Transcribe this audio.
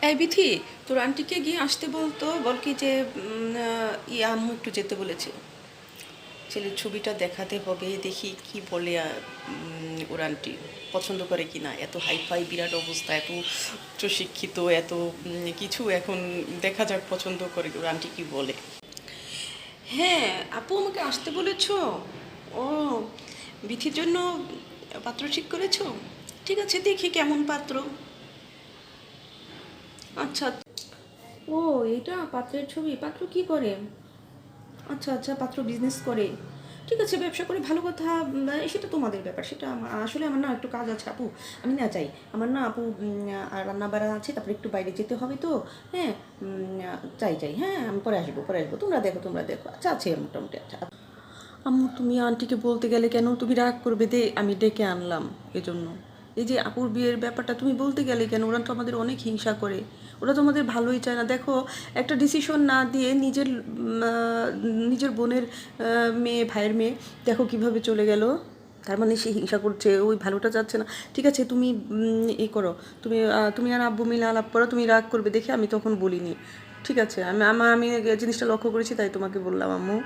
এই বিথি, তোর আন্টিকে গিয়ে আসতে বলতো, বল কি যে আম্মু একটু যেতে বলেছে, ছেলের ছবিটা দেখাতে হবে, দেখি কি বলে। ওর আন্টি পছন্দ করে কি না, এত হাইফাই বিরাট অবস্থা, এত উচ্চশিক্ষিত, এত কিছু, এখন দেখা যাক পছন্দ করে ওর আন্টি কি বলে। হ্যাঁ, আপু আমাকে আসতে বলেছো। ও, বিথির জন্য পাত্র ঠিক করেছো? ঠিক আছে, দেখি কেমন পাত্র। আচ্ছা। ও, এটা পাত্রের ছবি। পাত্র কি করে? আচ্ছা আচ্ছা, পাত্র বিজনেস করে। ঠিক আছে, ব্যবসা করে, ভালো কথা। সেটা তোমাদের ব্যাপার, সেটা আসলে আমার না একটু কাজ আছে আপু। আমি না যাই, আমার না আপু রান্না বাড়া আছে, তারপরে একটু বাইরে যেতে হবে তো। হ্যাঁ, যাই যাই, হ্যাঁ আমি পরে আসবো, পরে আসবো। তোমরা দেখো, তোমরা দেখো। আচ্ছা, আছে মোটামুটি। আচ্ছা আম্মু, তুমি আন্টিকে বলতে গেলে কেন? তুমি রাগ করবে দে, আমি ডেকে আনলাম এজন্য। এই যে আপুর বিয়ের ব্যাপারটা তুমি বলতে গেলে কেন? ওরা তো আমাদের অনেক হিংসা করে, ওরা তো আমাদের ভালোই চায় না। দেখো, একটা ডিসিশন না দিয়ে নিজের বোনের মেয়ে, ভাইয়ের মেয়ে, দেখো কিভাবে চলে গেল। তার মানে সে হিংসা করছে, ওই ভালোটা চাচ্ছে না। ঠিক আছে, তুমি ই করো, তুমি আর আব্বু মিলে আলাপ করো। তুমি রাগ করবে দেখে আমি তখন বলিনি। ঠিক আছে, আমি জিনিসটা লক্ষ্য করেছি, তাই তোমাকে বললাম আম্মু।